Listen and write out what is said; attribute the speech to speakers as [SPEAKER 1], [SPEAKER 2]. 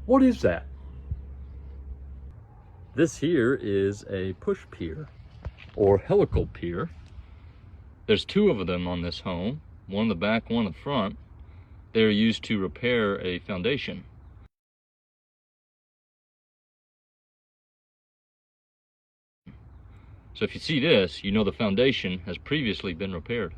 [SPEAKER 1] What is that? This here is a push pier, or helical pier. There's two of them on this home, one in the back, one in the front. They're used to repair a foundation. So if you see this, you know the foundation has previously been repaired.